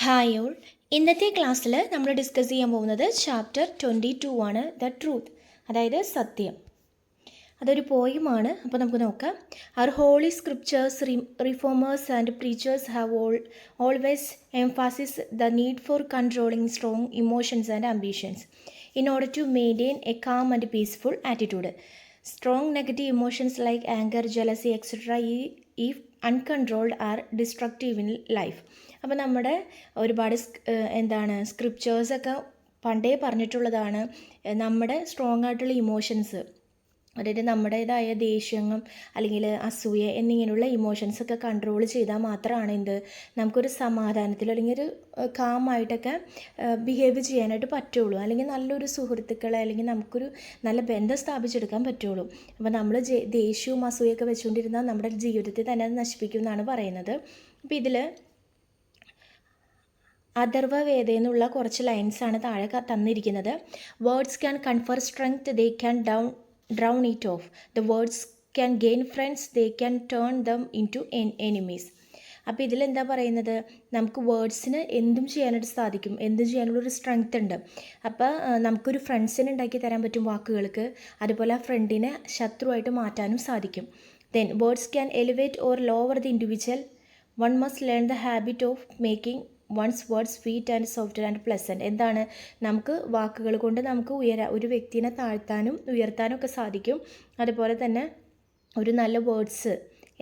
Hi all. ഇന്നത്തെ ക്ലാസ്സിൽ നമ്മൾ ഡിസ്കസ് ചെയ്യാൻ പോകുന്നത് ചാപ്റ്റർ 22 ആണ്, ദ ട്രൂത്ത്, അതായത് സത്യം. അതൊരു പോയിമാണ്. അപ്പോൾ നമുക്ക് നോക്കാം. അവർ holy scriptures, reformers and preachers have always emphasis the need for controlling strong emotions and ambitions in order to maintain a calm and peaceful attitude. Strong negative emotions like anger, jealousy, etc. if uncontrolled are destructive in life. അപ്പോൾ നമ്മുടെ ഒരുപാട് സ്ക്രിപ്ചേഴ്സൊക്കെ പണ്ടേ പറഞ്ഞിട്ടുള്ളതാണ്. നമ്മുടെ strong ആയിട്ടുള്ള emotions, അതായത് നമ്മുടേതായ ദേഷ്യങ്ങൾ അല്ലെങ്കിൽ അസൂയ എന്നിങ്ങനെയുള്ള ഇമോഷൻസൊക്കെ കൺട്രോൾ ചെയ്താൽ മാത്രമാണ് നമുക്കൊരു സമാധാനത്തിൽ അല്ലെങ്കിൽ ഒരു കാമായിട്ടൊക്കെ ബിഹേവ് ചെയ്യാനായിട്ട് പറ്റുള്ളൂ, അല്ലെങ്കിൽ നല്ലൊരു സുഹൃത്തുക്കളെ അല്ലെങ്കിൽ നമുക്കൊരു നല്ല ബന്ധം സ്ഥാപിച്ചെടുക്കാൻ പറ്റുള്ളൂ. അപ്പോൾ നമ്മൾ ദേഷ്യവും അസൂയൊക്കെ വെച്ചുകൊണ്ടിരുന്നാൽ നമ്മുടെ ജീവിതത്തെ തന്നെ അത് നശിപ്പിക്കും എന്നാണ് പറയുന്നത്. അപ്പോൾ ഇതിൽ അഥർവ വേദ എന്നുള്ള കുറച്ച് ലൈൻസാണ് താഴെ തന്നിരിക്കുന്നത്. Words can confer strength, they can drown it off. The words can gain friends, they can turn them into enemies. അപ്പോൾ ഇതിലെന്താ പറയുന്നത്, നമുക്ക് വേർഡ്സിന് എന്തും ചെയ്യാനായിട്ട് സാധിക്കും, എന്തും ചെയ്യാനുള്ളൊരു സ്ട്രെങ്ത് ഉണ്ട്. അപ്പോൾ നമുക്കൊരു ഫ്രണ്ട്സിനെ ഉണ്ടാക്കി തരാൻ പറ്റും വാക്കുകൾക്ക്, അതുപോലെ ആ ഫ്രണ്ടിനെ ശത്രുവായിട്ട് മാറ്റാനും സാധിക്കും. Then words can elevate or lower the individual. One must learn the habit of making one's word sweet and soft and pleasant. എന്താണ്, നമുക്ക് വാക്കുകൾ കൊണ്ട് നമുക്ക് ഒരു വ്യക്തിനെ താഴ്ത്താനും ഉയർത്താനും ഒക്കെ സാധിക്കും. അതുപോലെ തന്നെ ഒരു നല്ല വേർഡ്സ്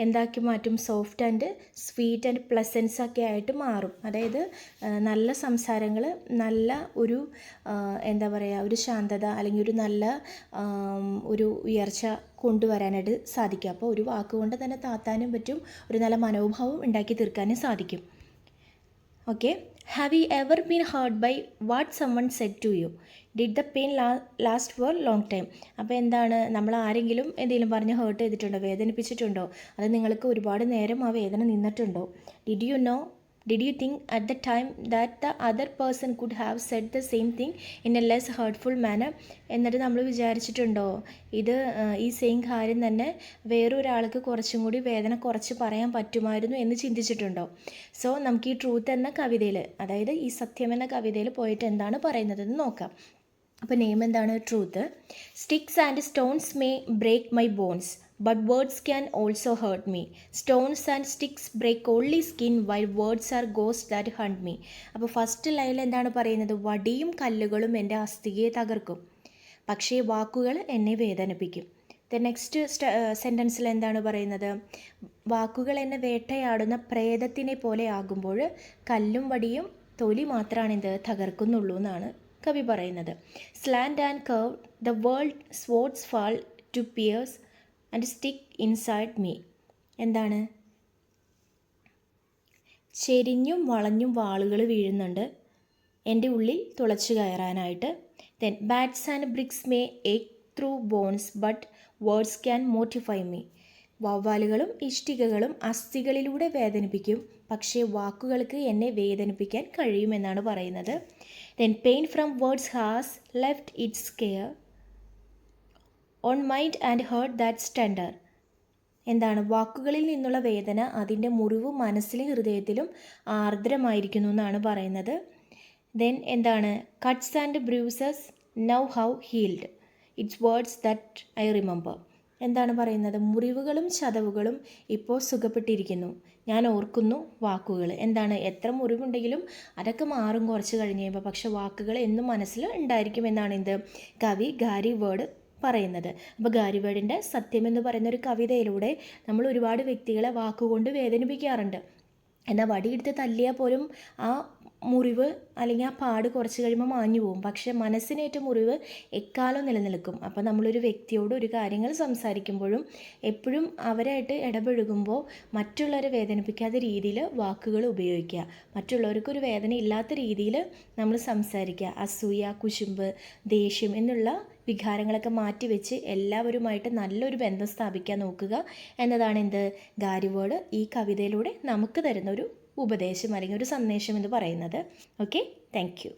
എന്താക്കി മാറ്റും, സോഫ്റ്റ് ആൻഡ് സ്വീറ്റ് ആൻഡ് പ്ലസൻസ് ഒക്കെ ആയിട്ട് മാറും. അതായത് നല്ല സംസാരങ്ങൾ നല്ല ഒരു ഒരു ശാന്തത അല്ലെങ്കിൽ ഒരു നല്ല ഒരു ഉയർച്ച കൊണ്ടുവരാനായിട്ട് സാധിക്കും. അപ്പോൾ ഒരു വാക്കുകൊണ്ട് തന്നെ താത്താനും പറ്റും, ഒരു നല്ല മനോഭാവം ഉണ്ടാക്കി തീർക്കാനും സാധിക്കും. Okay, have you ever been hurt by what someone said to you? Did the pain last for a long time? അപ്പോൾ എന്താണ്, നമ്മൾ ആരെങ്കിലും എന്തെങ്കിലും പറഞ്ഞ് ഹേർട്ട് ചെയ്തിട്ടുണ്ടോ, വേദനിപ്പിച്ചിട്ടുണ്ടോ, അത് നിങ്ങൾക്ക് ഒരുപാട് നേരം ആ വേദന നിന്നിട്ടുണ്ടോ? Did you think at the time that the other person could have said the same thing in a less hurtful manner? എന്നിട്ട് നമ്മൾ വിചാരിച്ചിട്ടുണ്ടോ ഈ സെയിം കാര്യം തന്നെ വേറൊരാൾക്ക് കുറച്ചും കൂടി വേദന കുറച്ച് പറയാൻ പറ്റുമായിരുന്നു എന്ന് ചിന്തിച്ചിട്ടുണ്ടോ? സോ നമുക്ക് ഈ ട്രൂത്ത് എന്ന കവിതയിൽ, അതായത് ഈ സത്യം എന്ന കവിതയിൽ പോയിട്ട് എന്താണ് പറയുന്നതെന്ന് നോക്കാം. അപ്പോൾ നെയിം എന്താണ്, truth. Sticks and stones may break my bones, but words can also hurt me. Stones and sticks break only skin, while words are ghosts that hunt me. അപ്പോൾ ഫസ്റ്റ് ലൈനിൽ എന്താണ് പറയുന്നത്, വടിയും കല്ലുകളും എൻ്റെ അസ്ഥിയെ തകർക്കും, പക്ഷേ വാക്കുകൾ എന്നെ വേദനിപ്പിക്കും. നെക്സ്റ്റ് സെൻറ്റൻസിൽ എന്താണ് പറയുന്നത്, വാക്കുകൾ എന്നെ വേട്ടയാടുന്ന പ്രേതത്തിനെ പോലെ ആകുമ്പോൾ കല്ലും വടിയും തൊലി മാത്രമാണ് തകർക്കുന്നുള്ളൂ എന്നാണ് കവി പറയുന്നത്. Slant and curve the word swords fall to pierce and stick inside me. എന്താണ്, ചെരിഞ്ഞും വളഞ്ഞും വാളുകൾ വീഴുന്നുണ്ട് എൻ്റെ ഉള്ളിൽ തുളച്ചു കയറാനായിട്ട്. Then bats and bricks may ache through bones, but words can mortify me. വവ്വാലുകളും ഇഷ്ടികകളും അസ്ഥികളിലൂടെ വേദനിപ്പിക്കും, പക്ഷേ വാക്കുകൾക്ക് എന്നെ വേദനിപ്പിക്കാൻ കഴിയുമെന്നാണ് പറയുന്നത്. Then pain from words has left its care on mind and heart that's tender. എന്താണ്, വാക്കുകളിൽ നിന്നുള്ള വേദന അതിൻ്റെ മുറിവ് മനസ്സിലും ഹൃദയത്തിലും ആർദ്രമായിരിക്കുന്നു എന്നാണ് പറയുന്നത്. ദെൻ എന്താണ്, cuts and bruises now how healed, it's words that I remember. എന്താണ് പറയുന്നത്, മുറിവുകളും ചതവുകളും ഇപ്പോൾ സുഖപ്പെട്ടിരിക്കുന്നു, ഞാൻ ഓർക്കുന്നു വാക്കുകൾ. എന്താണ്, എത്ര മുറിവുണ്ടെങ്കിലും അതൊക്കെ മാറും കുറച്ച് കഴിഞ്ഞ് കഴിയുമ്പോൾ, പക്ഷേ വാക്കുകൾ എന്നും മനസ്സിൽ ഉണ്ടായിരിക്കും എന്നാണ് കവി ഗാരി വേർഡ് പറയുന്നത്. അപ്പോൾ ഗാരി വേർഡിൻ്റെ സത്യം എന്ന് പറയുന്ന ഒരു കവിതയിലൂടെ നമ്മൾ ഒരുപാട് വ്യക്തികളെ വാക്കുകൊണ്ട് വേദനിപ്പിക്കാറുണ്ട്. എന്നാൽ വടിയെടുത്ത് തല്ലിയാൽ പോലും ആ മുറിവ് അല്ലെങ്കിൽ ആ പാട് കുറച്ച് കഴിയുമ്പോൾ മാഞ്ഞു പോകും, പക്ഷേ മനസ്സിനേറ്റ മുറിവ് എക്കാലം നിലനിൽക്കും. അപ്പോൾ നമ്മളൊരു വ്യക്തിയോട് ഒരു കാര്യങ്ങൾ സംസാരിക്കുമ്പോഴും എപ്പോഴും അവരായിട്ട് ഇടപഴകുമ്പോൾ മറ്റുള്ളവരെ വേദനിപ്പിക്കാത്ത രീതിയിൽ വാക്കുകൾ ഉപയോഗിക്കുക, മറ്റുള്ളവർക്കൊരു വേദന ഇല്ലാത്ത രീതിയിൽ നമ്മൾ സംസാരിക്കുക. അസൂയ, കുശുമ്പ്, ദേഷ്യം എന്നുള്ള വികാരങ്ങളൊക്കെ മാറ്റിവെച്ച് എല്ലാവരുമായിട്ട് നല്ലൊരു ബന്ധം സ്ഥാപിക്കാൻ നോക്കുക എന്നതാണ് ഗാരി വേർഡ് ഈ കവിതയിലൂടെ നമുക്ക് തരുന്ന ഒരു ഉപദേശം അല്ലെങ്കിൽ ഒരു സന്ദേശം എന്ന് പറയുന്നത്. Okay, thank you.